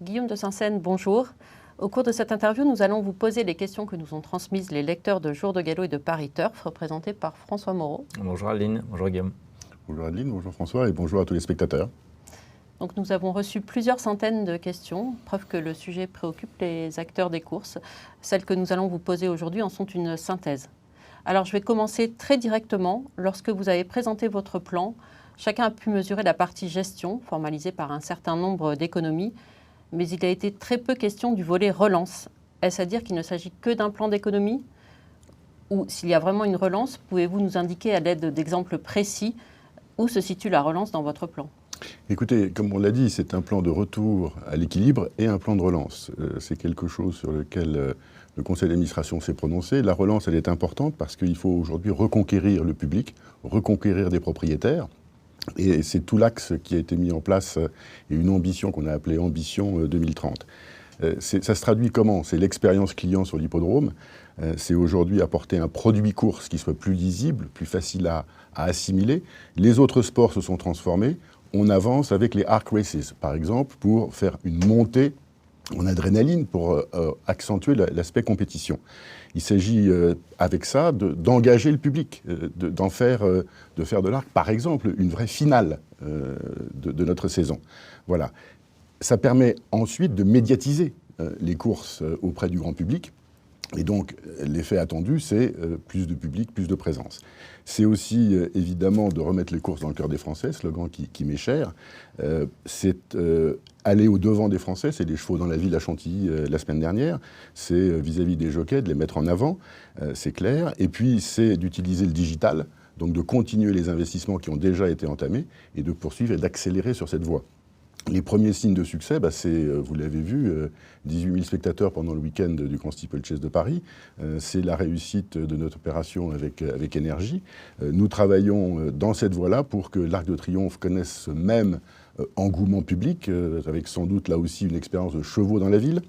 Guillaume de Saint-Seine, bonjour. Au cours de cette interview, nous allons vous poser les questions que nous ont transmises les lecteurs de Jour de Gallo et de Paris Turf, représentés par François Moreau. Bonjour Adeline, bonjour Guillaume. Bonjour Adeline, bonjour François et bonjour à tous les spectateurs. Donc nous avons reçu plusieurs centaines de questions, preuve que le sujet préoccupe les acteurs des courses. Celles que nous allons vous poser aujourd'hui en sont une synthèse. Alors je vais commencer très directement. Lorsque vous avez présenté votre plan, chacun a pu mesurer la partie gestion, formalisée par un certain nombre d'économies, mais il a été très peu question du volet relance. Est-ce à dire qu'il ne s'agit que d'un plan d'économie? Ou s'il y a vraiment une relance, pouvez-vous nous indiquer à l'aide d'exemples précis où se situe la relance dans votre plan? Écoutez, comme on l'a dit, c'est un plan de retour à l'équilibre et un plan de relance. C'est quelque chose sur lequel le conseil d'administration s'est prononcé. La relance, elle est importante parce qu'il faut aujourd'hui reconquérir le public, reconquérir des propriétaires. Et c'est tout l'axe qui a été mis en place et une ambition qu'on a appelée Ambition 2030. Ça se traduit comment? C'est l'expérience client sur l'hippodrome. C'est aujourd'hui apporter un produit course qui soit plus lisible, plus facile à assimiler. Les autres sports se sont transformés. On avance avec les Arc Races, par exemple, pour faire une montée en adrénaline, pour accentuer l'aspect compétition. Il s'agit, avec ça, d'engager le public, de faire de l'arc, par exemple, une vraie finale de notre saison. Voilà. Ça permet ensuite de médiatiser les courses auprès du grand public. Et donc, l'effet attendu, c'est plus de public, plus de présence. C'est aussi, évidemment, de remettre les courses dans le cœur des Français, slogan qui m'est cher. C'est aller au-devant des Français, c'est les chevaux dans la ville à Chantilly la semaine dernière. C'est vis-à-vis des jockeys, de les mettre en avant, c'est clair. Et puis, c'est d'utiliser le digital, donc de continuer les investissements qui ont déjà été entamés et de poursuivre et d'accélérer sur cette voie. Les premiers signes de succès, c'est, vous l'avez vu, 18 000 spectateurs pendant le week-end du Grand Steeplechase de Paris. C'est la réussite de notre opération avec Énergie. Nous travaillons dans cette voie-là pour que l'Arc de Triomphe connaisse ce même engouement public, avec sans doute là aussi une expérience de chevaux dans la ville.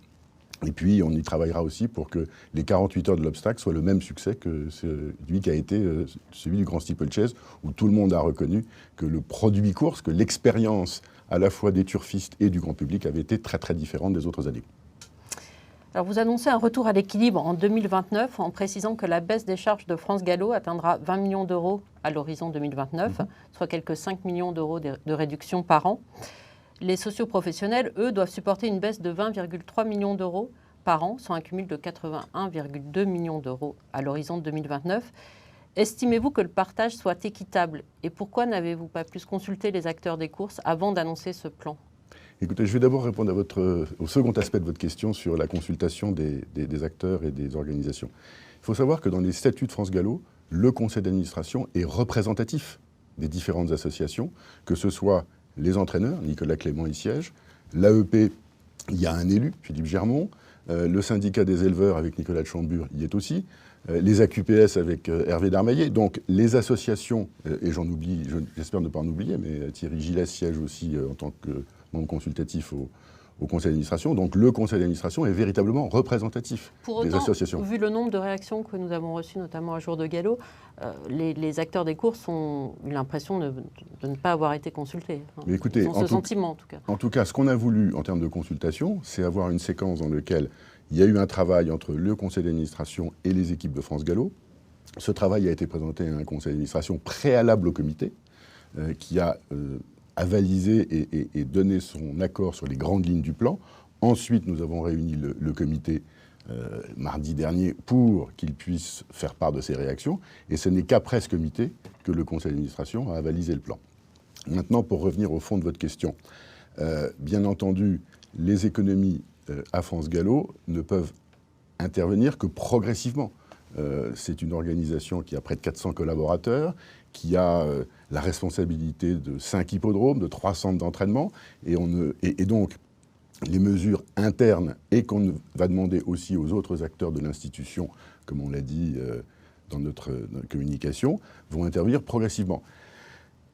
Et puis, on y travaillera aussi pour que les 48 heures de l'obstacle soient le même succès que celui qui a été celui du Grand Steeplechase, où tout le monde a reconnu que le produit course, que l'expérience à la fois des turfistes et du grand public avait été très très différente des autres années. Alors vous annoncez un retour à l'équilibre en 2029 en précisant que la baisse des charges de France Gallo atteindra 20 millions d'euros à l'horizon 2029, soit quelques 5 millions d'euros de réduction par an. Les socioprofessionnels, eux, doivent supporter une baisse de 20,3 millions d'euros par an, soit un cumul de 81,2 millions d'euros à l'horizon 2029. Estimez-vous que le partage soit équitable? Et pourquoi n'avez-vous pas plus consulté les acteurs des courses avant d'annoncer ce plan? Écoutez, je vais d'abord répondre au second aspect de votre question sur la consultation des acteurs et des organisations. Il faut savoir que dans les statuts de France Gallo, le conseil d'administration est représentatif des différentes associations, que ce soit les entraîneurs, Nicolas Clément y siège, l'AEP, il y a un élu, Philippe Germont, le syndicat des éleveurs avec Nicolas de Chambure y est aussi, les AQPS avec Hervé Darmaillet. Donc les associations, et j'en oublie, j'espère ne pas en oublier, mais Thierry Gilles siège aussi en tant que membre consultatif au conseil d'administration. Donc le conseil d'administration est véritablement représentatif des associations. Vu le nombre de réactions que nous avons reçues, notamment à Jour de Gallo, les acteurs des courses ont eu l'impression de ne pas avoir été consultés. Mais écoutez, ils ont ce sentiment en tout cas. En tout cas, ce qu'on a voulu en termes de consultation, c'est avoir une séquence dans laquelle il y a eu un travail entre le conseil d'administration et les équipes de France Gallo. Ce travail a été présenté à un conseil d'administration préalable au comité, qui a avalisé et donné son accord sur les grandes lignes du plan. Ensuite, nous avons réuni le comité mardi dernier pour qu'il puisse faire part de ses réactions. Et ce n'est qu'après ce comité que le conseil d'administration a avalisé le plan. Maintenant, pour revenir au fond de votre question, bien entendu, les économies à France Gallo ne peuvent intervenir que progressivement. C'est une organisation qui a près de 400 collaborateurs, qui a la responsabilité de 5 hippodromes, de 3 centres d'entraînement, et donc les mesures internes et qu'on va demander aussi aux autres acteurs de l'institution, comme on l'a dit dans notre communication, vont intervenir progressivement.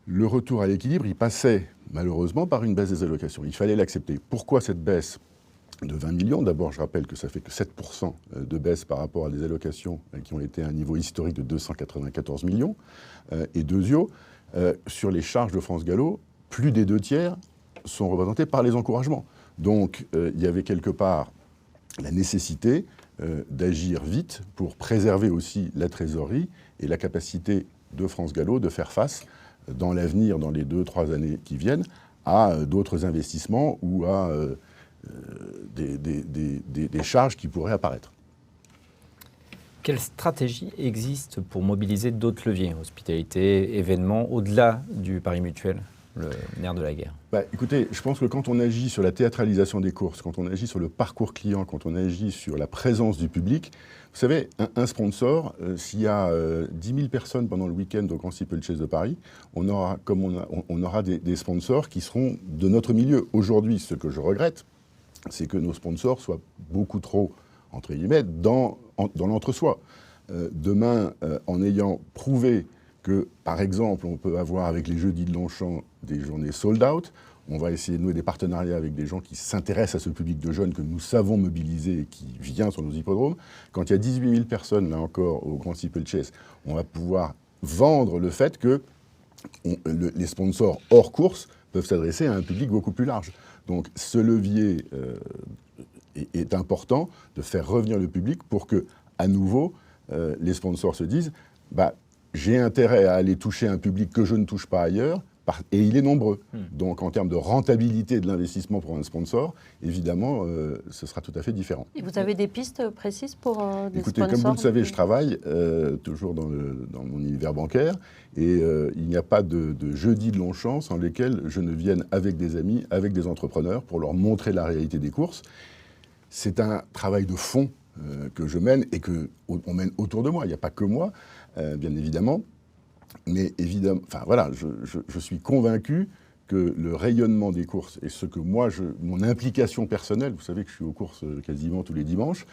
Le retour à l'équilibre, il passait malheureusement par une baisse des allocations. Il fallait l'accepter. Pourquoi cette baisse de 20 millions? D'abord, je rappelle que ça fait que 7% de baisse par rapport à des allocations qui ont été à un niveau historique de 294 millions. Et deuxièmement, sur les charges de France Gallo, plus des 2 tiers sont représentés par les encouragements. Donc il y avait quelque part la nécessité d'agir vite pour préserver aussi la trésorerie et la capacité de France Gallo de faire face dans l'avenir, dans les 2-3 années qui viennent, à d'autres investissements ou à des charges qui pourraient apparaître. Quelle stratégie existe pour mobiliser d'autres leviers, hospitalité, événements, au-delà du pari mutuel, le nerf de la guerre? Écoutez, je pense que quand on agit sur la théâtralisation des courses, quand on agit sur le parcours client, quand on agit sur la présence du public, vous savez, un sponsor, s'il y a 10 000 personnes pendant le week-end au Grand Steeplechase de Paris, on aura, on aura des sponsors qui seront de notre milieu. Aujourd'hui, ce que je regrette, c'est que nos sponsors soient beaucoup trop, entre guillemets, dans l'entre-soi. Demain, en ayant prouvé que, par exemple, on peut avoir avec les Jeudis de Longchamp des journées sold out, on va essayer de nouer des partenariats avec des gens qui s'intéressent à ce public de jeunes que nous savons mobiliser et qui vient sur nos hippodromes. Quand il y a 18 000 personnes, là encore, au Grand Steeplechase, on va pouvoir vendre le fait que les sponsors hors course peuvent s'adresser à un public beaucoup plus large. Donc ce levier est important de faire revenir le public pour que, à nouveau, les sponsors se disent j'ai intérêt à aller toucher un public que je ne touche pas ailleurs, et il est nombreux. Donc en termes de rentabilité de l'investissement pour un sponsor, évidemment, ce sera tout à fait différent. Et vous avez des pistes précises pour des Écoutez, sponsors? comme vous le savez, je travaille toujours dans mon univers bancaire, et il n'y a pas de jeudi de Longchamp sans lesquels je ne vienne avec des amis, avec des entrepreneurs, pour leur montrer la réalité des courses. C'est un travail de fond que je mène et qu'on mène autour de moi. Il n'y a pas que moi, bien évidemment. Mais évidemment, enfin voilà, je suis convaincu que le rayonnement des courses et ce que moi, mon implication personnelle, vous savez que je suis aux courses quasiment tous les dimanches,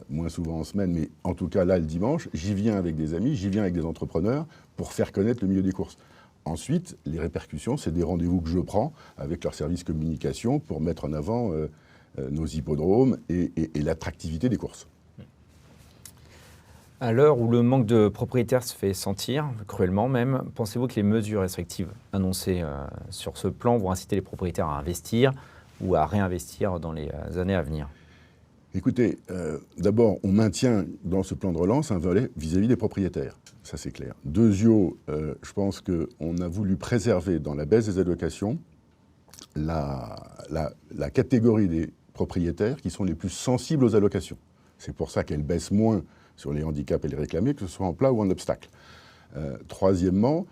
moins souvent en semaine, mais en tout cas là le dimanche, j'y viens avec des amis, j'y viens avec des entrepreneurs pour faire connaître le milieu des courses. Ensuite, les répercussions, c'est des rendez-vous que je prends avec leur service communication pour mettre en avant nos hippodromes et l'attractivité des courses. À l'heure où le manque de propriétaires se fait sentir, cruellement même, pensez-vous que les mesures restrictives annoncées sur ce plan vont inciter les propriétaires à investir ou à réinvestir dans les années à venir? Écoutez, d'abord, on maintient dans ce plan de relance un volet vis-à-vis des propriétaires, ça c'est clair. Deuxièmement, je pense qu'on a voulu préserver dans la baisse des allocations la catégorie des propriétaires qui sont les plus sensibles aux allocations. C'est pour ça qu'elles baissent moins sur les handicaps et les réclamés, que ce soit en plat ou en obstacle. Troisièmement,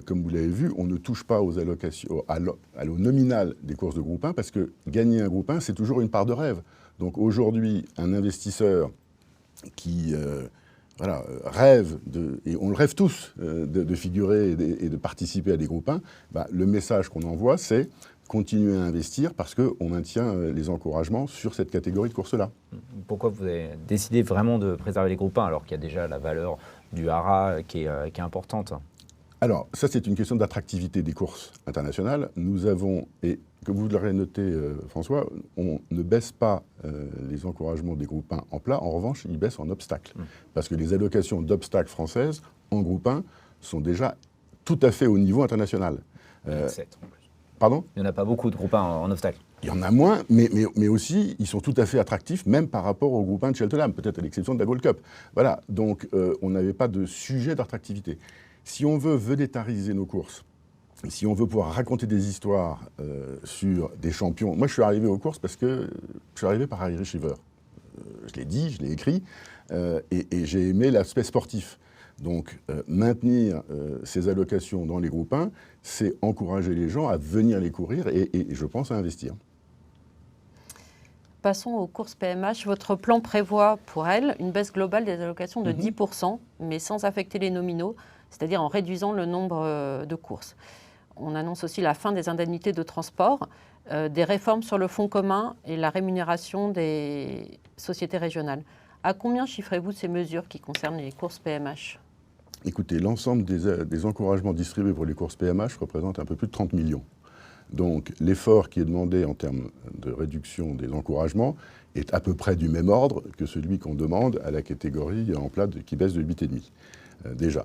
comme vous l'avez vu, on ne touche pas aux allocations, au nominal des courses de groupe 1, parce que gagner un groupe 1, c'est toujours une part de rêve. Donc aujourd'hui, un investisseur qui rêve, et on le rêve tous, de figurer et de participer à des groupes 1, le message qu'on envoie, c'est continuer à investir parce qu'on maintient les encouragements sur cette catégorie de courses-là. Pourquoi vous avez décidé vraiment de préserver les groupes 1 alors qu'il y a déjà la valeur du hara qui est importante? Alors, ça c'est une question d'attractivité des courses internationales. Nous avons, et comme vous l'aurez noté François, on ne baisse pas les encouragements des groupes 1 en plat, en revanche ils baissent en obstacle. Parce que les allocations d'obstacles françaises en groupe 1 sont déjà tout à fait au niveau international. 7 en plus. Pardon ? Il n'y en a pas beaucoup de groupes 1 en obstacle. Il y en a moins, mais aussi, ils sont tout à fait attractifs, même par rapport au groupe 1 de Cheltenham, peut-être à l'exception de la Gold Cup. Voilà, donc on n'avait pas de sujet d'attractivité. Si on veut vedettariser nos courses, si on veut pouvoir raconter des histoires sur des champions... Moi, je suis arrivé aux courses parce que je suis arrivé par Irish River. Je l'ai dit, je l'ai écrit, et j'ai aimé l'aspect sportif. Donc, maintenir ces allocations dans les groupes 1, c'est encourager les gens à venir les courir et je pense à investir. Passons aux courses PMH. Votre plan prévoit pour elles une baisse globale des allocations de 10%, mais sans affecter les nominaux, c'est-à-dire en réduisant le nombre de courses. On annonce aussi la fin des indemnités de transport, des réformes sur le fonds commun et la rémunération des sociétés régionales. À combien chiffrez-vous ces mesures qui concernent les courses PMH ? Écoutez, l'ensemble des encouragements distribués pour les courses PMH représente un peu plus de 30 millions. Donc l'effort qui est demandé en termes de réduction des encouragements est à peu près du même ordre que celui qu'on demande à la catégorie en plat qui baisse de 8,5, déjà.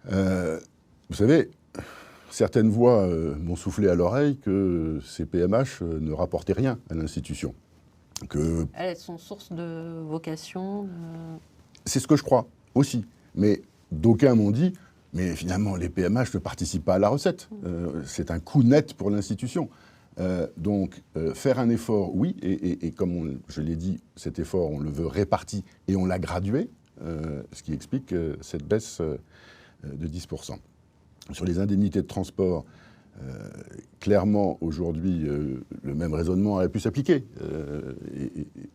Vous savez, certaines voix m'ont soufflé à l'oreille que ces PMH ne rapportaient rien à l'institution. Elles sont source de vocation. C'est ce que je crois aussi. Mais d'aucuns m'ont dit, mais finalement, les PMH ne participent pas à la recette. C'est un coût net pour l'institution. Donc, faire un effort, oui, et comme je l'ai dit, cet effort, on le veut réparti et on l'a gradué, ce qui explique cette baisse de 10%. Sur les indemnités de transport, clairement, aujourd'hui, le même raisonnement aurait pu s'appliquer,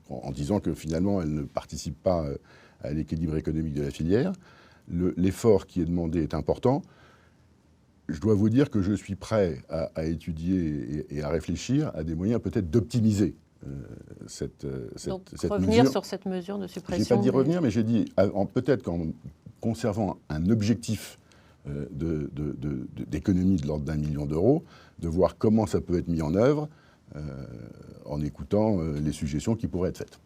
en disant que finalement, elles ne participent pas à l'équilibre économique de la filière. L'effort qui est demandé est important. Je dois vous dire que je suis prêt à étudier et à réfléchir à des moyens peut-être d'optimiser cette revenir mesure. Sur cette mesure de suppression. Je n'ai pas dit revenir, mais j'ai dit peut-être qu'en conservant un objectif d'économie de l'ordre d'1 million d'euros, de voir comment ça peut être mis en œuvre en écoutant les suggestions qui pourraient être faites.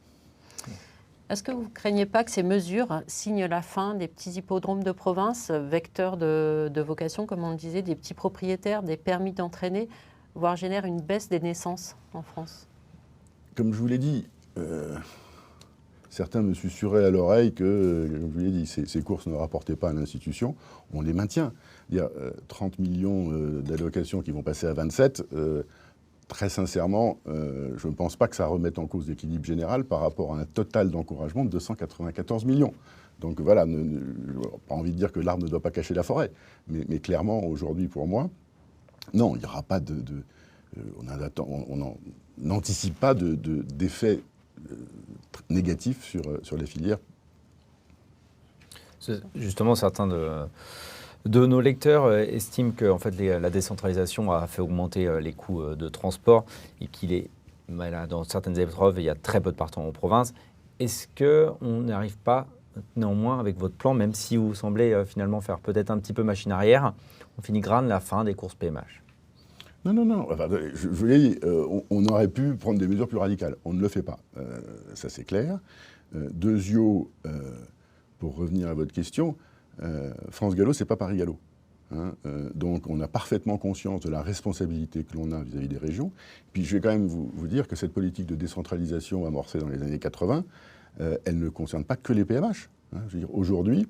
Est-ce que vous ne craignez pas que ces mesures signent la fin des petits hippodromes de province, vecteurs de vocation, comme on le disait, des petits propriétaires, des permis d'entraîner, voire génèrent une baisse des naissances en France? Comme je vous l'ai dit, certains me susurraient à l'oreille que, comme je vous l'ai dit, ces courses ne rapportaient pas à l'institution. On les maintient. Il y a 30 millions d'allocations qui vont passer à 27. Très sincèrement, je ne pense pas que ça remette en cause l'équilibre général par rapport à un total d'encouragement de 294 millions. Donc voilà, je n'ai pas envie de dire que l'arbre ne doit pas cacher la forêt. Mais clairement, aujourd'hui, pour moi, non, il n'y aura pas on n'anticipe pas d'effet négatif sur les filières. Justement, certains de nos lecteurs estiment que en fait, la décentralisation a fait augmenter les coûts de transport et dans certaines épreuves, il y a très peu de partants en province. Est-ce qu'on n'arrive pas, néanmoins, avec votre plan, même si vous semblez finalement faire peut-être un petit peu machine arrière, on filigrane la fin des courses PMH? Non. Enfin, je vous l'ai dit, on aurait pu prendre des mesures plus radicales. On ne le fait pas. Ça, c'est clair. Deuxièmement, pour revenir à votre question, France Gallo, c'est pas Paris Gallo. Donc, on a parfaitement conscience de la responsabilité que l'on a vis-à-vis des régions. Puis, je vais quand même vous dire que cette politique de décentralisation amorcée dans les années 80, elle ne concerne pas que les PMH. Je veux dire, aujourd'hui,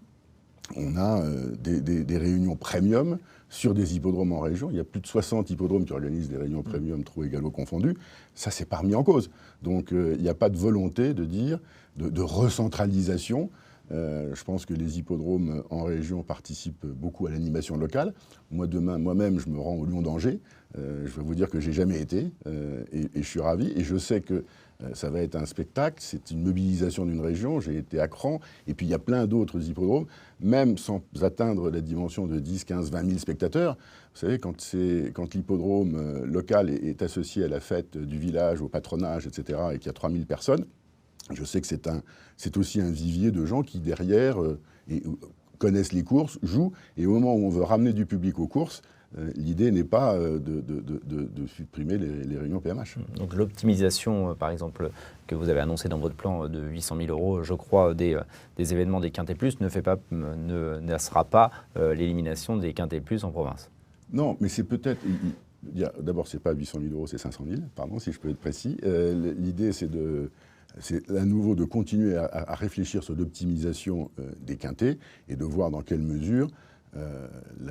on a des réunions premium sur des hippodromes en région. Il y a plus de 60 hippodromes qui organisent des réunions premium, trous et galops confondus. Ça, c'est pas remis en cause. Donc, il n'y a pas de volonté de dire de recentralisation. Je pense que les hippodromes en région participent beaucoup à l'animation locale. Moi-même, je me rends au Lion d'Angers. Je vais vous dire que j'ai jamais été et je suis ravi. Et je sais que ça va être un spectacle, c'est une mobilisation d'une région. J'ai été à Cran, et puis il y a plein d'autres hippodromes, même sans atteindre la dimension de 10, 15, 20 000 spectateurs. Vous savez, quand l'hippodrome local est associé à la fête du village, au patronage, etc., et qu'il y a 3 000 personnes, je sais que c'est aussi un vivier de gens qui, derrière, connaissent les courses, jouent, et au moment où on veut ramener du public aux courses, l'idée n'est pas de supprimer les réunions PMH. Donc l'optimisation, par exemple, que vous avez annoncée dans votre plan de 800 000 euros, je crois, des événements des Quintet Plus, ne sera pas l'élimination des Quintet Plus en province. Non, mais c'est peut-être... D'abord, ce n'est pas 800 000 euros, c'est 500 000, pardon, si je peux être précis. L'idée, c'est à nouveau de continuer à réfléchir sur l'optimisation des quintets et de voir dans quelle mesure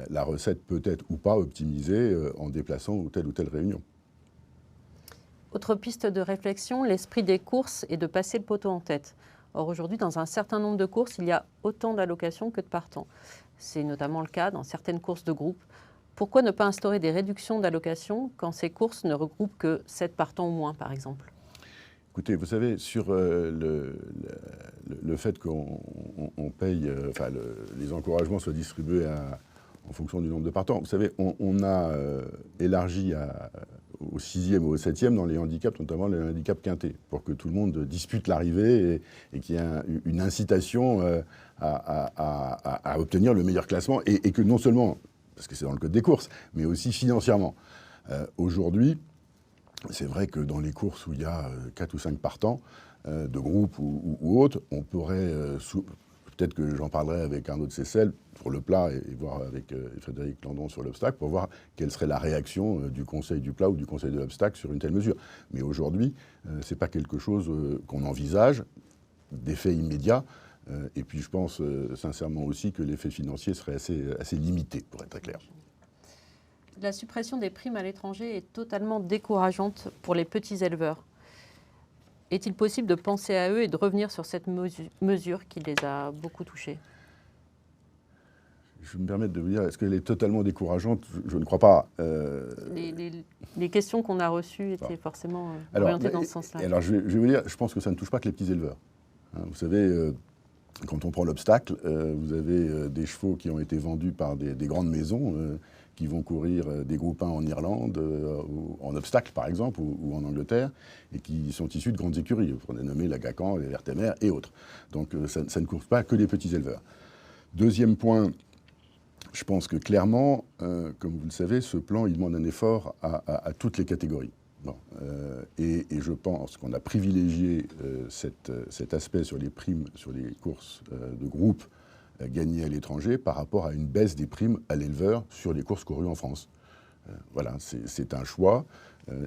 la recette peut être ou pas optimisée en déplaçant telle ou telle réunion. Autre piste de réflexion, l'esprit des courses est de passer le poteau en tête. Or, aujourd'hui, dans un certain nombre de courses, il y a autant d'allocations que de partants. C'est notamment le cas dans certaines courses de groupe. Pourquoi ne pas instaurer des réductions d'allocations quand ces courses ne regroupent que 7 partants ou moins, par exemple ? Écoutez, vous savez, sur le fait qu'on paye, les encouragements soient distribués en fonction du nombre de partants, vous savez, on a élargi au 6e ou au 7e dans les handicaps, notamment les handicaps quintés, pour que tout le monde dispute l'arrivée et qu'il y ait une incitation à obtenir le meilleur classement et que non seulement, parce que c'est dans le code des courses, mais aussi financièrement. Aujourd'hui, c'est vrai que dans les courses où il y a 4 ou 5 partants, de groupe ou autres, on pourrait peut-être que j'en parlerai avec Arnaud de Seyssel pour le plat et voir avec Frédéric Landon sur l'obstacle pour voir quelle serait la réaction du Conseil du plat ou du Conseil de l'obstacle sur une telle mesure. Mais aujourd'hui, ce n'est pas quelque chose qu'on envisage d'effet immédiat. Et puis je pense sincèrement aussi que l'effet financier serait assez limité, pour être très clair. La suppression des primes à l'étranger est totalement décourageante pour les petits éleveurs. Est-il possible de penser à eux et de revenir sur cette mesure qui les a beaucoup touchés? Je me permets de vous dire, est-ce qu'elle est totalement décourageante? Je ne crois pas. Les questions qu'on a reçues étaient forcément orientées dans ce sens-là. Alors je vais vous dire, je pense que ça ne touche pas que les petits éleveurs. Vous savez, quand on prend l'obstacle, vous avez des chevaux qui ont été vendus par des grandes maisons qui vont courir des groupes 1 en Irlande, ou en obstacle par exemple, ou en Angleterre, et qui sont issus de grandes écuries, pour les nommer l'Agacan, les Vertemer et autres. Donc ça ne court pas que les petits éleveurs. Deuxième point, je pense que clairement, comme vous le savez, ce plan, il demande un effort à toutes les catégories. Bon, et je pense qu'on a privilégié cet aspect sur les primes, sur les courses de groupe gagnées à l'étranger par rapport à une baisse des primes à l'éleveur sur les courses courues en France. Voilà, c'est un choix.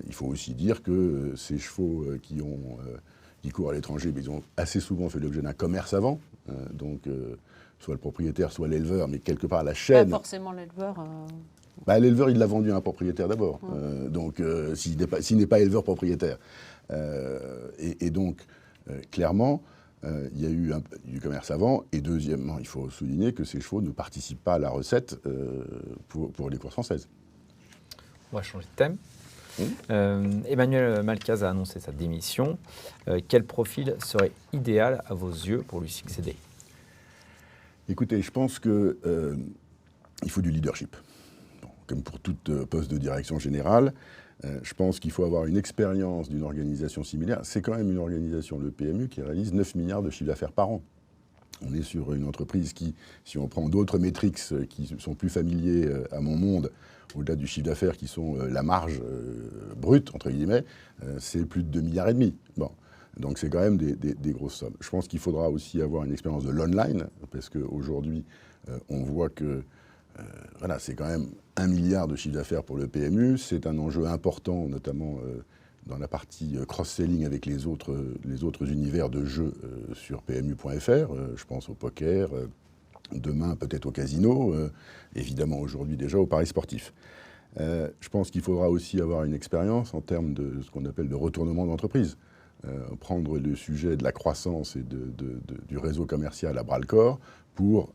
Il faut aussi dire que ces chevaux qui courent à l'étranger, ils ont assez souvent fait l'objet d'un commerce avant. Donc, soit le propriétaire, soit l'éleveur, mais quelque part la chaîne... Pas forcément l'éleveur... L'éleveur, il l'a vendu à un propriétaire d'abord. Donc, s'il n'est pas éleveur propriétaire. Et donc, clairement, il y a eu du commerce avant. Et deuxièmement, il faut souligner que ces chevaux ne participent pas à la recette pour les courses françaises. On va changer de thème. Emmanuel Malcaz a annoncé sa démission. Quel profil serait idéal à vos yeux pour lui succéder? Écoutez, je pense qu'il faut du leadership. Comme pour tout poste de direction générale, je pense qu'il faut avoir une expérience d'une organisation similaire. C'est quand même une organisation, le PMU, qui réalise 9 milliards de chiffre d'affaires par an. On est sur une entreprise qui, si on prend d'autres métriques qui sont plus familiers à mon monde, au-delà du chiffre d'affaires qui sont la marge brute, entre guillemets, c'est plus de 2,5 milliards. Bon. Donc c'est quand même des grosses sommes. Je pense qu'il faudra aussi avoir une expérience de l'online, parce qu'aujourd'hui, on voit que voilà, c'est quand même 1 milliard de chiffre d'affaires pour le PMU. C'est un enjeu important, notamment dans la partie cross-selling avec les autres univers de jeux sur PMU.fr. Je pense au poker, demain peut-être au casino, évidemment aujourd'hui déjà au paris sportif. Je pense qu'il faudra aussi avoir une expérience en termes de ce qu'on appelle de retournement d'entreprise. Prendre le sujet de la croissance et du réseau commercial à bras-le-corps pour...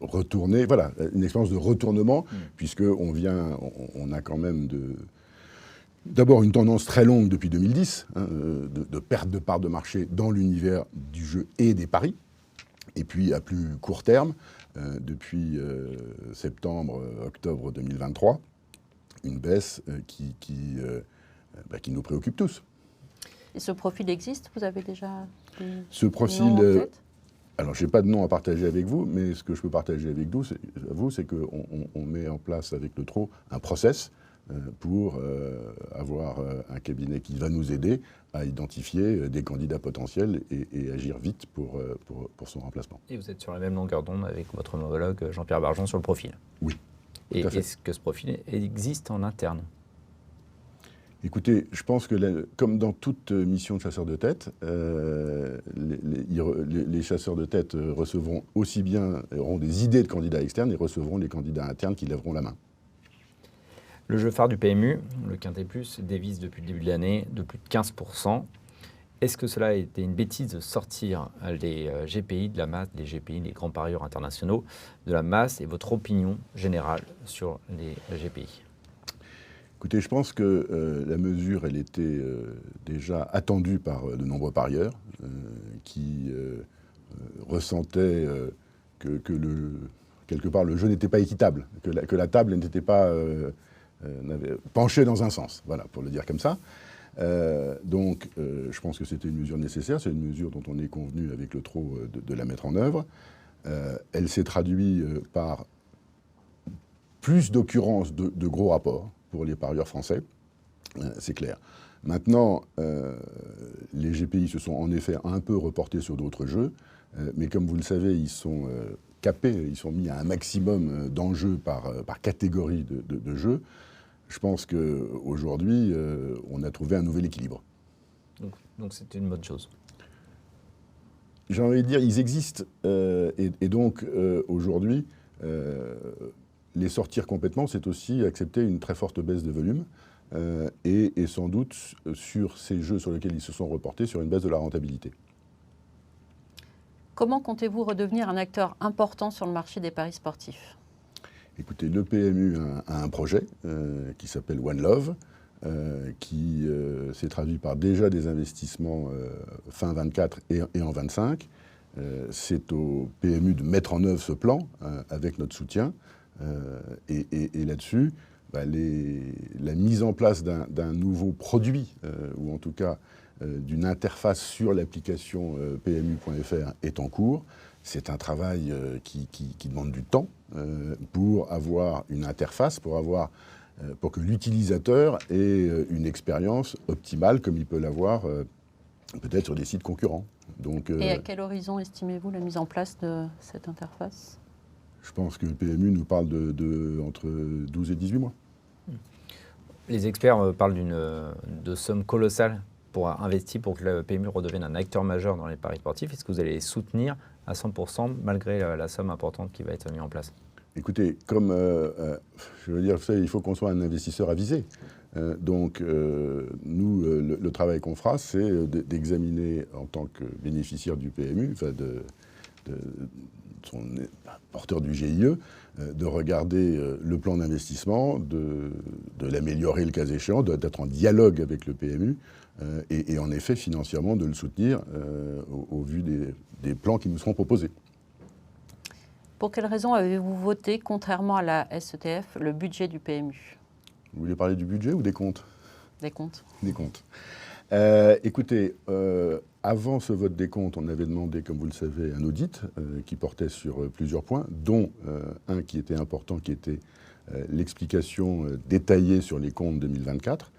retourner, voilà, une expérience de retournement, puisqu'on a quand même d'abord une tendance très longue depuis 2010, de perte de part de marché dans l'univers du jeu et des paris, et puis à plus court terme, depuis septembre-octobre 2023, une baisse qui nous préoccupe tous. Et ce profil existe? Vous avez déjà ce profil en tête? Alors, je n'ai pas de nom à partager avec vous, mais ce que je peux partager avec vous, c'est qu'on met en place avec le TRO un process pour avoir un cabinet qui va nous aider à identifier des candidats potentiels et agir vite pour son remplacement. Et vous êtes sur la même longueur d'onde avec votre homologue Jean-Pierre Barjon sur le profil? Oui. Et est-ce que ce profil existe en interne? Écoutez, je pense que comme dans toute mission de chasseur de tête, les chasseurs de tête recevront aussi bien, auront des idées de candidats externes et recevront les candidats internes qui lèveront la main. Le jeu phare du PMU, le Quintet Plus, dévisse depuis le début de l'année de plus de 15%. Est-ce que cela a été une bêtise de sortir les GPI de la masse, les GPI, les grands parieurs internationaux, de la masse, et votre opinion générale sur les GPI? Écoutez, je pense que la mesure, elle était déjà attendue par de nombreux parieurs qui ressentaient que quelque part le jeu n'était pas équitable, que la table n'était pas penchée dans un sens, voilà, pour le dire comme ça. Donc, je pense que c'était une mesure nécessaire, c'est une mesure dont on est convenu avec le TRO de la mettre en œuvre. Elle s'est traduite par plus d'occurrences de gros rapports pour les parieurs français, c'est clair. Maintenant, les GPI se sont en effet un peu reportés sur d'autres jeux, mais comme vous le savez, ils sont capés, ils sont mis à un maximum d'enjeux par catégorie de jeux. Je pense qu'aujourd'hui, on a trouvé un nouvel équilibre. Donc c'est une bonne chose. J'ai envie de dire, ils existent, et donc aujourd'hui, les sortir complètement, c'est aussi accepter une très forte baisse de volume, et sans doute sur ces jeux sur lesquels ils se sont reportés, sur une baisse de la rentabilité. Comment comptez-vous redevenir un acteur important sur le marché des paris sportifs ? Écoutez, le PMU a un projet qui s'appelle One Love, qui s'est traduit par déjà des investissements fin 24 et en 25. C'est au PMU de mettre en œuvre ce plan avec notre soutien. Et là-dessus, la mise en place d'un nouveau produit, ou en tout cas d'une interface sur l'application PMU.fr est en cours. C'est un travail qui demande du temps pour avoir une interface, pour que l'utilisateur ait une expérience optimale comme il peut l'avoir peut-être sur des sites concurrents. Donc, et à quel horizon estimez-vous la mise en place de cette interface ? Je pense que le PMU nous parle entre 12 et 18 mois. Les experts parlent de sommes colossales pour investir pour que le PMU redevienne un acteur majeur dans les paris sportifs. Est-ce que vous allez les soutenir à 100% malgré la somme importante qui va être mise en place ? Écoutez, comme je veux dire, il faut qu'on soit un investisseur avisé. Donc, nous, le travail qu'on fera, c'est d'examiner en tant que bénéficiaire du PMU, enfin son porteur du GIE, de regarder le plan d'investissement, de l'améliorer le cas échéant, d'être en dialogue avec le PMU, et en effet, financièrement, de le soutenir au vu des plans qui nous seront proposés. Pour quelles raisons avez-vous voté, contrairement à la SETF, le budget du PMU ? Vous voulez parler du budget ou des comptes ? Des comptes. Des comptes. Écoutez, avant ce vote des comptes, on avait demandé, comme vous le savez, un audit qui portait sur plusieurs points, dont un qui était important, qui était l'explication détaillée sur les comptes 2024.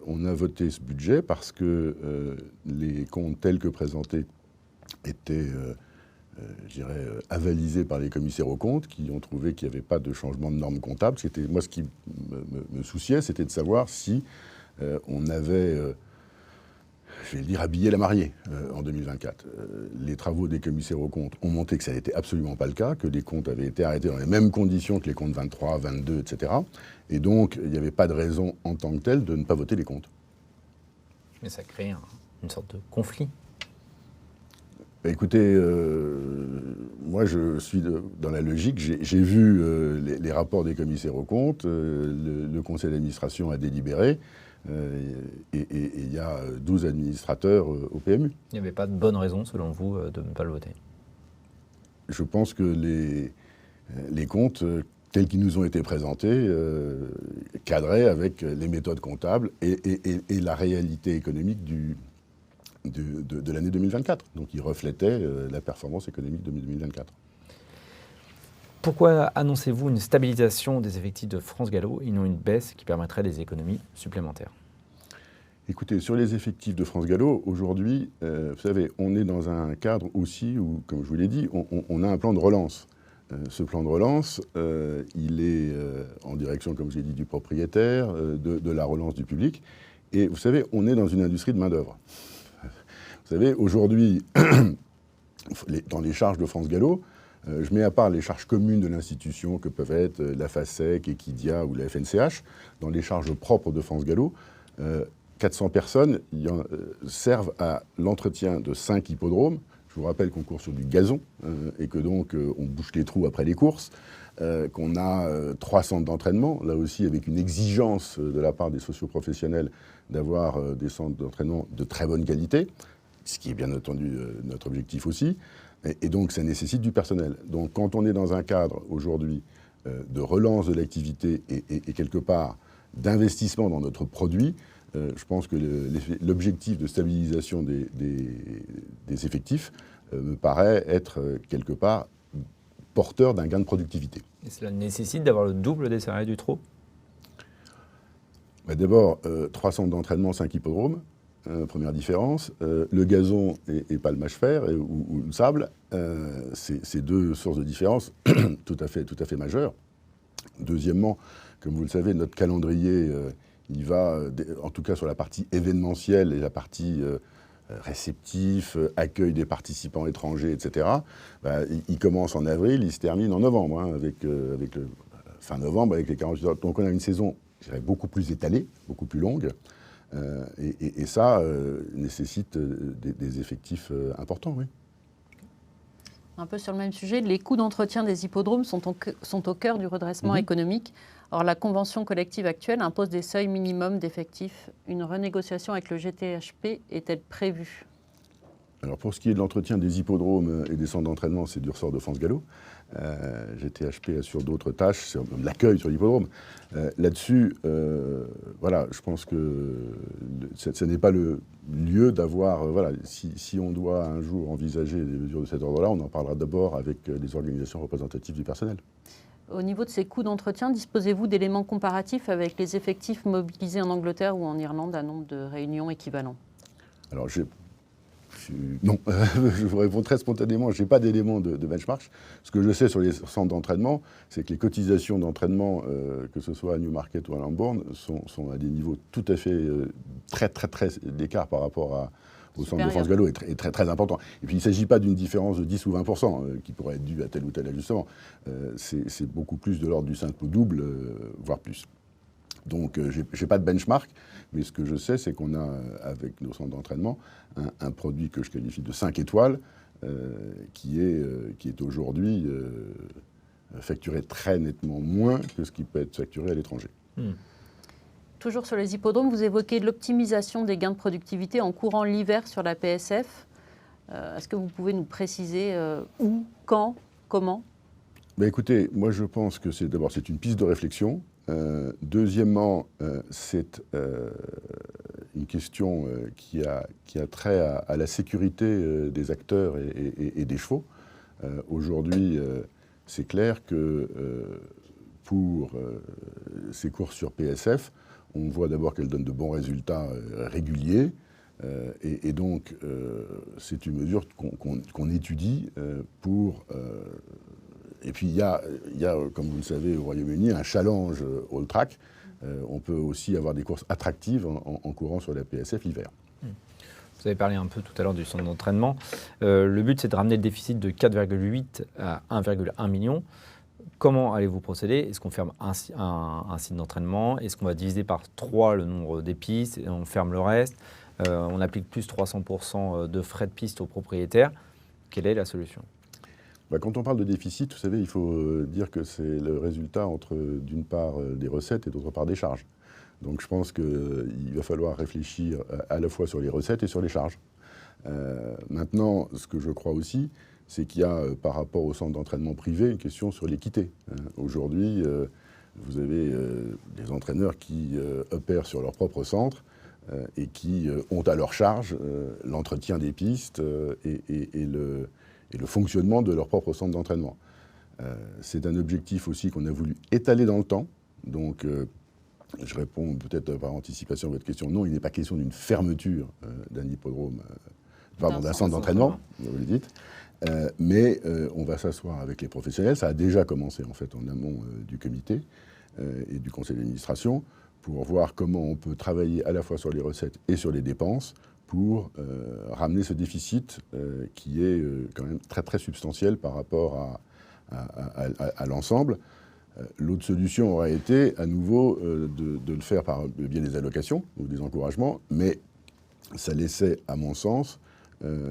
On a voté ce budget parce que les comptes tels que présentés étaient avalisés par les commissaires aux comptes, qui ont trouvé qu'il n'y avait pas de changement de normes comptables. Moi, ce qui me souciait, c'était de savoir si on avait, je vais le dire, habillé la mariée en 2024. Les travaux des commissaires aux comptes ont montré que ça n'était absolument pas le cas, que les comptes avaient été arrêtés dans les mêmes conditions que les comptes 23, 22, etc. Et donc, il n'y avait pas de raison en tant que telle de ne pas voter les comptes. Mais ça crée une sorte de conflit. Écoutez, moi je suis dans la logique, j'ai vu les rapports des commissaires aux comptes, le conseil d'administration a délibéré, et il y a 12 administrateurs au PMU. Il n'y avait pas de bonne raison, selon vous, de ne pas le voter ? Je pense que les comptes, tels qu'ils nous ont été présentés, cadraient avec les méthodes comptables et la réalité économique de l'année 2024. Donc, il reflétait la performance économique de 2024. Pourquoi annoncez-vous une stabilisation des effectifs de France Gallo et non une baisse qui permettrait des économies supplémentaires ? Écoutez, sur les effectifs de France Gallo, aujourd'hui, vous savez, on est dans un cadre aussi où, comme je vous l'ai dit, on a un plan de relance. Ce plan de relance, il est en direction, comme je l'ai dit, du propriétaire, de la relance du public. Et vous savez, on est dans une industrie de main-d'œuvre. Vous savez, aujourd'hui, dans les charges de France Gallo, je mets à part les charges communes de l'institution que peuvent être la FASEC, Equidia ou la FNCH. Dans les charges propres de France Gallo, 400 personnes servent à l'entretien de 5 hippodromes. Je vous rappelle qu'on court sur du gazon et que donc on bouche les trous après les courses, qu'on a 3 centres d'entraînement, là aussi avec une exigence de la part des socioprofessionnels d'avoir des centres d'entraînement de très bonne qualité, ce qui est bien entendu notre objectif aussi. Et donc, ça nécessite du personnel. Donc, quand on est dans un cadre, aujourd'hui, de relance de l'activité et quelque part d'investissement dans notre produit, je pense que l'objectif de stabilisation des effectifs me paraît être, quelque part, porteur d'un gain de productivité. Et cela nécessite d'avoir le double des salariés du trot ? D'abord, 3 centres d'entraînement, 5 hippodromes. première différence. Le gazon et pas le mâche-fer ou le sable, c'est deux sources de différence tout à fait majeures. Deuxièmement, comme vous le savez, notre calendrier, il va, en tout cas sur la partie événementielle et la partie réceptif, accueil des participants étrangers, etc. Il commence en avril, il se termine en novembre, avec le fin novembre, avec les 48 heures. Donc on a une saison, je dirais, beaucoup plus étalée, beaucoup plus longue. Et ça nécessite des effectifs importants, oui. Un peu sur le même sujet, les coûts d'entretien des hippodromes sont au cœur du redressement économique. Or, la convention collective actuelle impose des seuils minimums d'effectifs. Une renégociation avec le GTHP est-elle prévue ? Alors pour ce qui est de l'entretien des hippodromes et des centres d'entraînement, c'est du ressort de France Gallo. GTHP assure d'autres tâches, c'est l'accueil sur l'hippodrome. Là-dessus, voilà, je pense que ce n'est pas le lieu d'avoir... voilà, si on doit un jour envisager des mesures de cet ordre-là, on en parlera d'abord avec les organisations représentatives du personnel. Au niveau de ces coûts d'entretien, disposez-vous d'éléments comparatifs avec les effectifs mobilisés en Angleterre ou en Irlande à nombre de réunions équivalents ? Alors, non, je vous réponds très spontanément, je n'ai pas d'éléments de benchmark. Ce que je sais sur les centres d'entraînement, c'est que les cotisations d'entraînement, que ce soit à Newmarket ou à Lambourne, sont à des niveaux tout à fait très d'écart par rapport au centre de France Gallo est très important. Et puis il ne s'agit pas d'une différence de 10 ou 20% qui pourrait être due à tel ou tel ajustement. C'est beaucoup plus de l'ordre du simple ou double, voire plus. Donc je n'ai pas de benchmark, mais ce que je sais, c'est qu'on a, avec nos centres d'entraînement, un produit que je qualifie de 5 étoiles, qui est aujourd'hui facturé très nettement moins que ce qui peut être facturé à l'étranger. Toujours sur les hippodromes, vous évoquez l'optimisation des gains de productivité en courant l'hiver sur la PSF. Est-ce que vous pouvez nous préciser où, quand, comment ? Écoutez, moi je pense que c'est une piste de réflexion. Deuxièmement, c'est une question qui a trait à la sécurité des acteurs et des chevaux. Aujourd'hui, c'est clair que pour ces courses sur PSF, on voit d'abord qu'elles donnent de bons résultats réguliers. Et donc, c'est une mesure qu'on étudie pour... et puis, il y a, comme vous le savez, au Royaume-Uni, un challenge all track. On peut aussi avoir des courses attractives en courant sur la PSF l'hiver. Vous avez parlé un peu tout à l'heure du centre d'entraînement. Le but, c'est de ramener le déficit de 4,8 à 1,1 million. Comment allez-vous procéder ? Est-ce qu'on ferme un site d'entraînement ? Est-ce qu'on va diviser par 3 le nombre des pistes et on ferme le reste ? On applique plus 300% de frais de piste aux propriétaires. Quelle est la solution ? Quand on parle de déficit, vous savez, il faut dire que c'est le résultat entre, d'une part, des recettes et d'autre part des charges. Donc je pense qu'il va falloir réfléchir à la fois sur les recettes et sur les charges. Maintenant, ce que je crois aussi, c'est qu'il y a, par rapport au centre d'entraînement privé, une question sur l'équité. Aujourd'hui, vous avez des entraîneurs qui opèrent sur leur propre centre et qui ont à leur charge l'entretien des pistes et le fonctionnement de leur propre centre d'entraînement. C'est un objectif aussi qu'on a voulu étaler dans le temps. Donc, je réponds peut-être par anticipation à votre question. Non, il n'est pas question d'une fermeture d'un hippodrome, d'un centre d'entraînement, vous le dites. Mais on va s'asseoir avec les professionnels. Ça a déjà commencé, en fait, en amont du comité et du conseil d'administration pour voir comment on peut travailler à la fois sur les recettes et sur les dépenses pour ramener ce déficit qui est quand même très substantiel par rapport à l'ensemble. L'autre solution aurait été à nouveau de le faire par le biais des allocations ou des encouragements, mais ça laissait, à mon sens,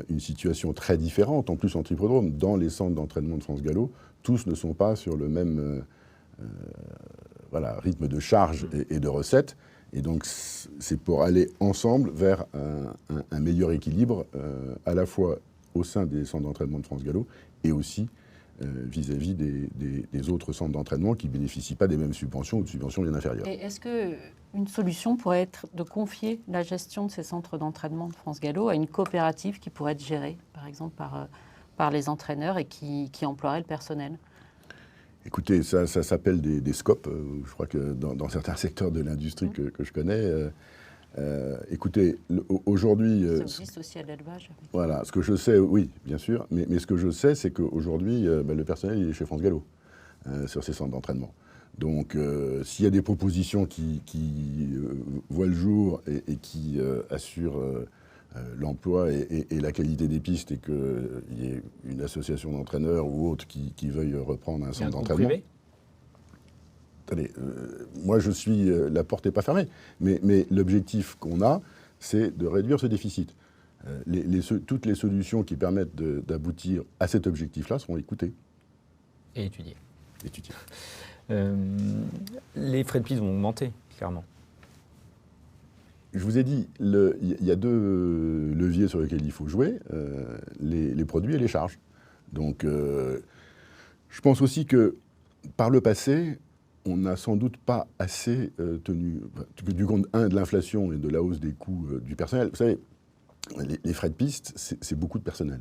une situation très différente, en plus entre hippodromes. Dans les centres d'entraînement de France Gallo, tous ne sont pas sur le même rythme de charge et de recettes. Et donc, c'est pour aller ensemble vers un meilleur équilibre, à la fois au sein des centres d'entraînement de France Gallo et aussi vis-à-vis des autres centres d'entraînement qui ne bénéficient pas des mêmes subventions ou de subventions bien inférieures. Et est-ce qu'une solution pourrait être de confier la gestion de ces centres d'entraînement de France Gallo à une coopérative qui pourrait être gérée, par exemple, par les entraîneurs et qui emploierait le personnel ? Écoutez, ça s'appelle des scopes. Je crois que dans certains secteurs de l'industrie que je connais, Écoutez, aujourd'hui... Ça existe aussi à l'élevage. Voilà, ce que je sais, oui, bien sûr, mais ce que je sais, c'est qu'aujourd'hui, le personnel il est chez France Gallo, sur ces centres d'entraînement. Donc, s'il y a des propositions qui voient le jour et qui assurent l'emploi et la qualité des pistes, et qu'il y ait une association d'entraîneurs ou autre qui veuille reprendre un centre d'entraînement... Attendez, moi je suis... la porte n'est pas fermée, mais l'objectif qu'on a, c'est de réduire ce déficit. Toutes les solutions qui permettent d'aboutir à cet objectif-là seront écoutées. Et étudiées. Étudiées. Les frais de piste vont augmenter, clairement. Je vous ai dit, il y a deux leviers sur lesquels il faut jouer, les produits et les charges. Donc, je pense aussi que, par le passé, on n'a sans doute pas assez tenu du compte, de l'inflation et de la hausse des coûts du personnel. Vous savez, les frais de piste, c'est beaucoup de personnel.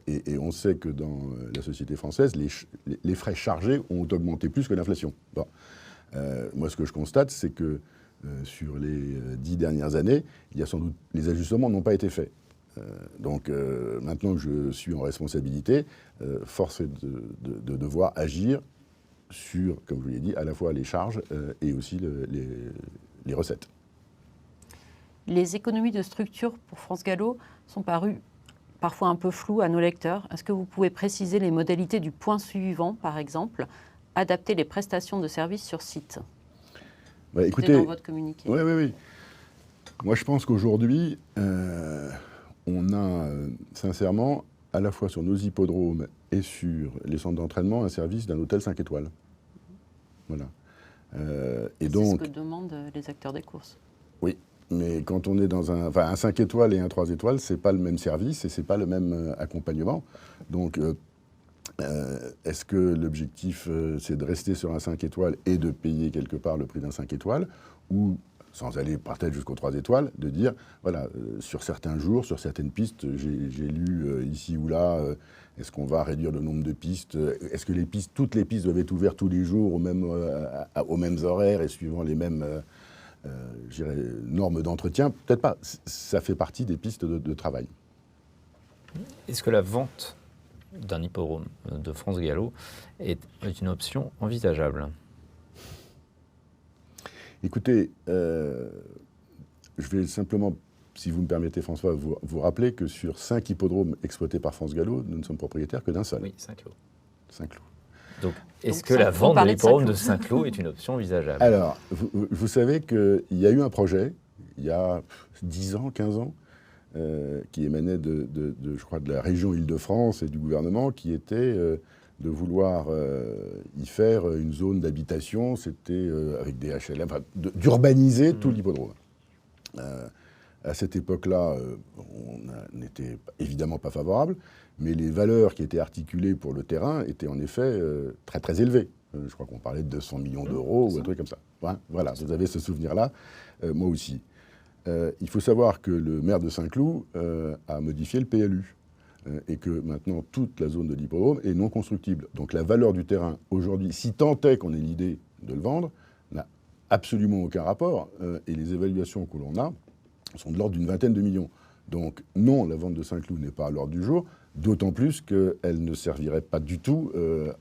Et on sait que dans la société française, les frais chargés ont augmenté plus que l'inflation. Bon. Moi, ce que je constate, c'est que sur les 10 dernières années, il y a sans doute, les ajustements n'ont pas été faits. Donc maintenant que je suis en responsabilité, force est de devoir agir sur, comme je vous l'ai dit, à la fois les charges et aussi les recettes. Les économies de structure pour France Gallo sont parues parfois un peu floues à nos lecteurs. Est-ce que vous pouvez préciser les modalités du point suivant, par exemple, adapter les prestations de services sur site? Écoutez, dans votre communiqué. Oui. Moi, je pense qu'aujourd'hui, on a sincèrement, à la fois sur nos hippodromes et sur les centres d'entraînement, un service d'un hôtel 5 étoiles. Voilà. Et donc, c'est ce que demandent les acteurs des courses. Oui, mais quand on est dans un 5 étoiles et un 3 étoiles, c'est pas le même service et c'est pas le même accompagnement. Donc, est-ce que l'objectif, c'est de rester sur un 5 étoiles et de payer quelque part le prix d'un 5 étoiles, ou, sans aller peut-être jusqu'aux 3 étoiles, de dire, voilà, sur certains jours, sur certaines pistes, j'ai lu ici ou là, est-ce qu'on va réduire le nombre de pistes? Est-ce que toutes les pistes doivent être ouvertes tous les jours aux mêmes horaires et suivant les mêmes normes d'entretien? Peut-être pas. Ça fait partie des pistes de travail. Est-ce que la vente d'un hippodrome de France Gallo est une option envisageable? Écoutez, je vais simplement, si vous me permettez François, vous rappeler que sur 5 hippodromes exploités par France Gallo, nous ne sommes propriétaires que d'un seul. Oui, Saint-Cloud. Saint-Cloud. Donc, est-ce que la vente de l'hippodrome de Saint-Cloud est une option envisageable? Alors, vous savez qu'il y a eu un projet, il y a 10 ans, 15 ans, qui émanait je crois, de la région Île-de-France et du gouvernement, qui était de vouloir y faire une zone d'habitation, c'était avec des HLM, enfin, d'urbaniser tout l'hippodrome. À cette époque-là, on n'était évidemment pas favorable, mais les valeurs qui étaient articulées pour le terrain étaient en effet très très élevées. Je crois qu'on parlait de 200 millions d'euros ou un truc comme ça. Ouais, voilà, vous avez ce souvenir-là, moi aussi. Il faut savoir que le maire de Saint-Cloud a modifié le PLU et que maintenant toute la zone de l'hippodrome est non constructible. Donc la valeur du terrain aujourd'hui, si tant est qu'on ait l'idée de le vendre, n'a absolument aucun rapport et les évaluations que l'on a sont de l'ordre d'une vingtaine de millions. Donc non, la vente de Saint-Cloud n'est pas à l'ordre du jour, d'autant plus qu'elle ne servirait pas du tout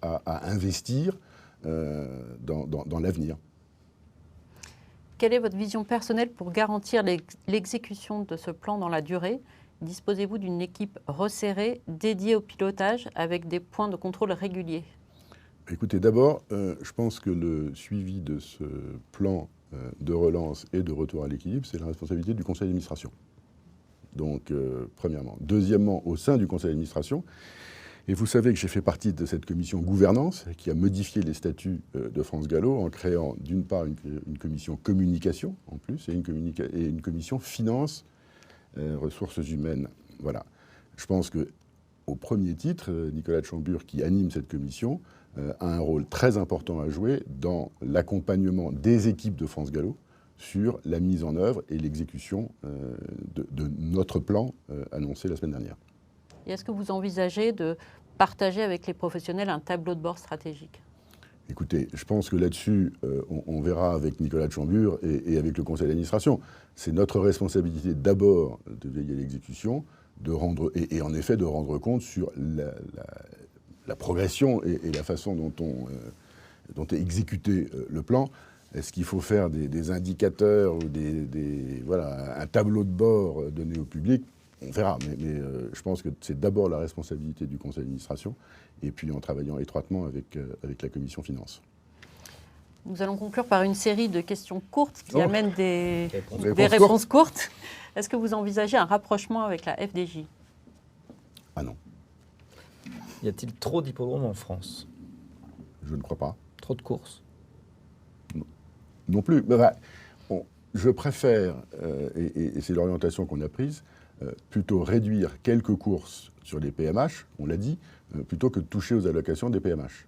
à investir dans l'avenir. Quelle est votre vision personnelle pour garantir l'exécution de ce plan dans la durée? Disposez-vous d'une équipe resserrée dédiée au pilotage avec des points de contrôle réguliers? Écoutez, d'abord, je pense que le suivi de ce plan de relance et de retour à l'équilibre, c'est la responsabilité du conseil d'administration. Donc, premièrement. Deuxièmement, au sein du conseil d'administration, et vous savez que j'ai fait partie de cette commission gouvernance qui a modifié les statuts de France Gallo en créant d'une part une commission communication en plus et une commission finance, ressources humaines. Voilà. Je pense qu'au premier titre, Nicolas de Chambure, qui anime cette commission, a un rôle très important à jouer dans l'accompagnement des équipes de France Gallo sur la mise en œuvre et l'exécution de notre plan annoncé la semaine dernière. Et est-ce que vous envisagez de partager avec les professionnels un tableau de bord stratégique? Écoutez, je pense que là-dessus, on verra avec Nicolas de Chambure et avec le conseil d'administration. C'est notre responsabilité d'abord de veiller à l'exécution, et en effet de rendre compte sur la progression et la façon dont est exécuté le plan. Est-ce qu'il faut faire des indicateurs ou un tableau de bord donné au public? On verra, mais je pense que c'est d'abord la responsabilité du conseil d'administration, et puis en travaillant étroitement avec la commission finances. Nous allons conclure par une série de questions courtes qui amènent des Réponses réponses courtes. Est-ce que vous envisagez un rapprochement avec la FDJ? Ah non, Y a-t-il trop d'hippodromes en France? je ne crois pas. Trop de courses? Non plus. Je préfère, et c'est l'orientation qu'on a prise, plutôt réduire quelques courses sur les PMH, on l'a dit, plutôt que de toucher aux allocations des PMH.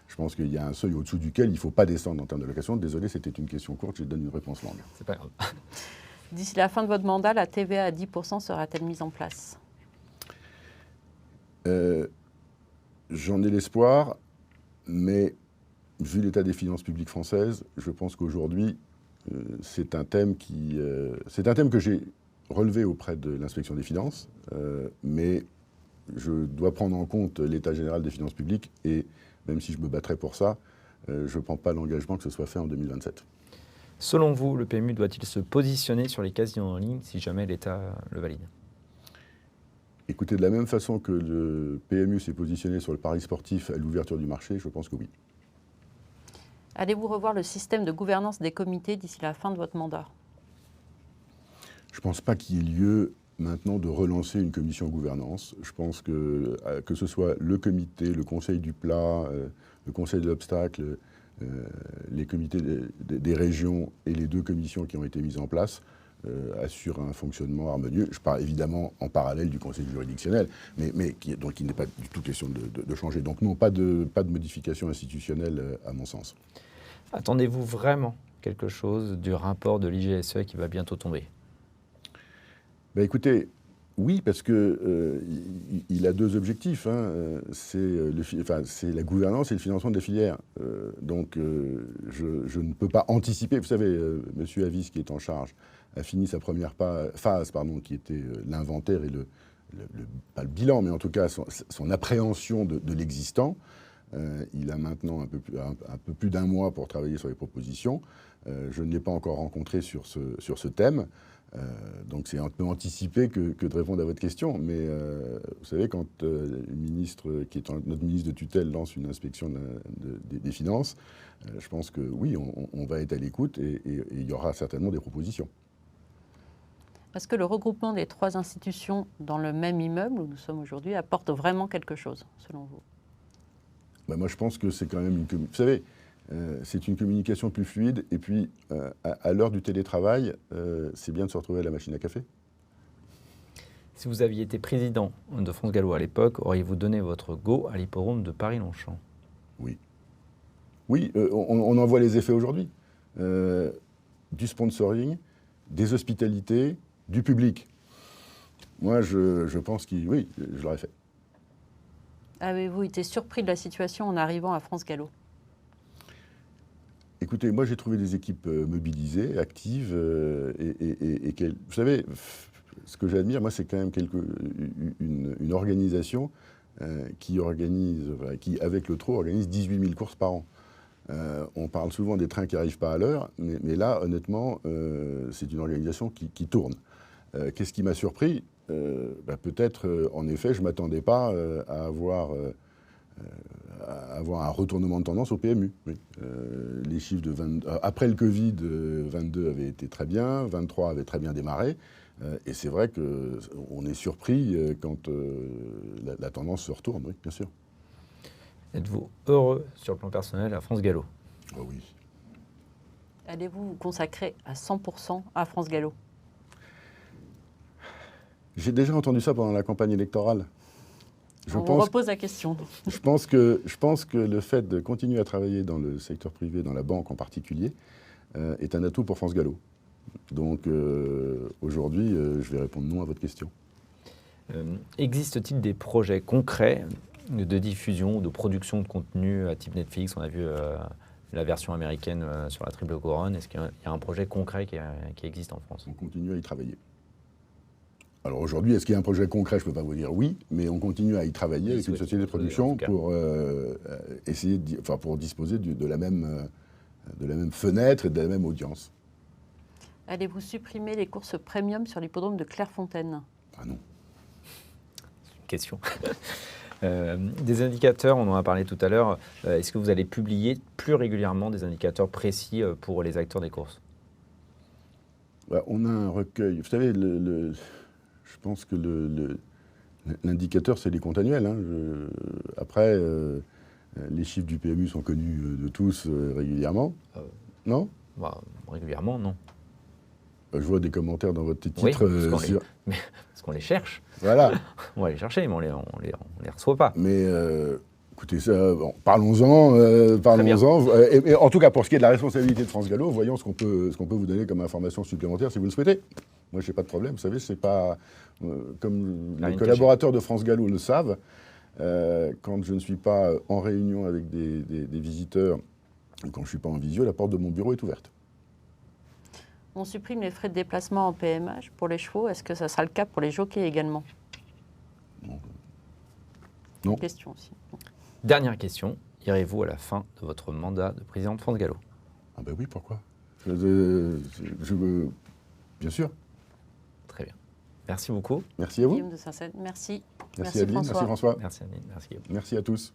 Je pense qu'il y a un seuil au-dessous duquel il ne faut pas descendre en termes d'allocations. Désolé, c'était une question courte, je donne une réponse longue. C'est pas grave. D'ici la fin de votre mandat, la TVA à 10% sera-t-elle mise en place? J'en ai l'espoir, mais vu l'état des finances publiques françaises, je pense qu'aujourd'hui, c'est un thème que j'ai relevé auprès de l'inspection des finances, mais je dois prendre en compte l'état général des finances publiques, et même si je me battrais pour ça, je ne prends pas l'engagement que ce soit fait en 2027. Selon vous, le PMU doit-il se positionner sur les casinos en ligne si jamais l'État le valide? Écoutez, de la même façon que le PMU s'est positionné sur le pari sportif à l'ouverture du marché, je pense que oui. Allez-vous revoir le système de gouvernance des comités d'ici la fin de votre mandat? Je ne pense pas qu'il y ait lieu maintenant de relancer une commission gouvernance. Je pense que ce soit le comité, le conseil du plat, le conseil de l'obstacle, les comités des régions et les deux commissions qui ont été mises en place assurent un fonctionnement harmonieux. Je parle évidemment en parallèle du conseil juridictionnel, mais donc il n'est pas du tout question de changer. Donc non, pas de modification institutionnelle à mon sens. Attendez-vous vraiment quelque chose du rapport de l'IGSE qui va bientôt tomber? Écoutez, oui, parce que il a deux objectifs. C'est la gouvernance et le financement des filières. Donc je ne peux pas anticiper. Vous savez, M. Avis, qui est en charge, a fini sa première phase, qui était l'inventaire et pas le bilan, mais en tout cas son appréhension de l'existant. Il a maintenant un peu plus d'un mois pour travailler sur les propositions. Je ne l'ai pas encore rencontré sur ce thème. Donc c'est un peu anticipé que de répondre à votre question. Mais vous savez, quand le ministre, qui est notre ministre de tutelle, lance une inspection des finances, je pense que oui, on va être à l'écoute et il y aura certainement des propositions. Est-ce que le regroupement des trois institutions dans le même immeuble où nous sommes aujourd'hui apporte vraiment quelque chose, selon vous? Moi, je pense que c'est quand même vous savez, c'est une communication plus fluide. Et puis, à l'heure du télétravail, c'est bien de se retrouver à la machine à café. Si vous aviez été président de France Gallo à l'époque, auriez-vous donné votre go à l'hippodrome de Paris-Longchamp? Oui. Oui, on en voit les effets aujourd'hui. Du sponsoring, des hospitalités, du public. Moi, je pense oui, je l'aurais fait. Avez-vous été surpris de la situation en arrivant à France Gallo? Écoutez, moi j'ai trouvé des équipes mobilisées, actives, vous savez, ce que j'admire, moi, c'est quand même une organisation qui, avec le trot, organise 18 000 courses par an. On parle souvent des trains qui n'arrivent pas à l'heure, mais là, honnêtement, c'est une organisation qui tourne. Qu'est-ce qui m'a surpris? Peut-être, en effet, je ne m'attendais pas à avoir un retournement de tendance au PMU. Oui. Les chiffres après le Covid, 22 avait été très bien, 23 avait très bien démarré. Et c'est vrai qu'on est surpris quand la tendance se retourne, oui, bien sûr. Êtes-vous heureux sur le plan personnel à France Gallo? Oh oui. Allez-vous vous consacrer à 100% à France Gallo? J'ai déjà entendu ça pendant la campagne électorale. On vous repose la question. Je pense que le fait de continuer à travailler dans le secteur privé, dans la banque en particulier, est un atout pour France Gallo. Donc aujourd'hui, je vais répondre non à votre question. Existe-t-il des projets concrets de diffusion ou de production de contenu à type Netflix? On a vu la version américaine sur la Triple Couronne. Est-ce qu'il y a un projet concret qui existe en France? On continue à y travailler. Alors aujourd'hui, est-ce qu'il y a un projet concret? Je ne peux pas vous dire oui, mais on continue à y travailler avec une société de production pour essayer, pour disposer de la même fenêtre et de la même audience. Allez-vous supprimer les courses premium sur l'hippodrome de Clairefontaine? Ah non. Question. Des indicateurs, on en a parlé tout à l'heure. Est-ce que vous allez publier plus régulièrement des indicateurs précis pour les acteurs des courses? On a un recueil. Vous savez, je pense que l'indicateur, c'est les comptes annuels. Hein. Après, les chiffres du PMU sont connus de tous régulièrement. Non? Régulièrement, non. Je vois des commentaires dans votre titre. Oui, parce qu'on les cherche. Voilà. On va les chercher, mais on les reçoit pas. Mais écoutez, ça, bon, parlons-en. Et en tout cas, pour ce qui est de la responsabilité de France Gallo, voyons ce qu'on peut vous donner comme information supplémentaire si vous le souhaitez. Moi, je n'ai pas de problème. Vous savez, c'est pas comme les collaborateurs de France Gallo le savent. Quand je ne suis pas en réunion avec des visiteurs, ou quand je ne suis pas en visio, la porte de mon bureau est ouverte. On supprime les frais de déplacement en PMH pour les chevaux. Est-ce que ça sera le cas pour les jockeys également? Non. Question aussi. Dernière question. Irez-vous à la fin de votre mandat de président de France Gallo? Ah ben oui, pourquoi bien sûr. Très bien. Merci beaucoup. Merci à vous. Guillaume de Saint-Seine, merci. Merci Adeline, merci François. Merci Adeline, merci Guillaume. Merci à tous.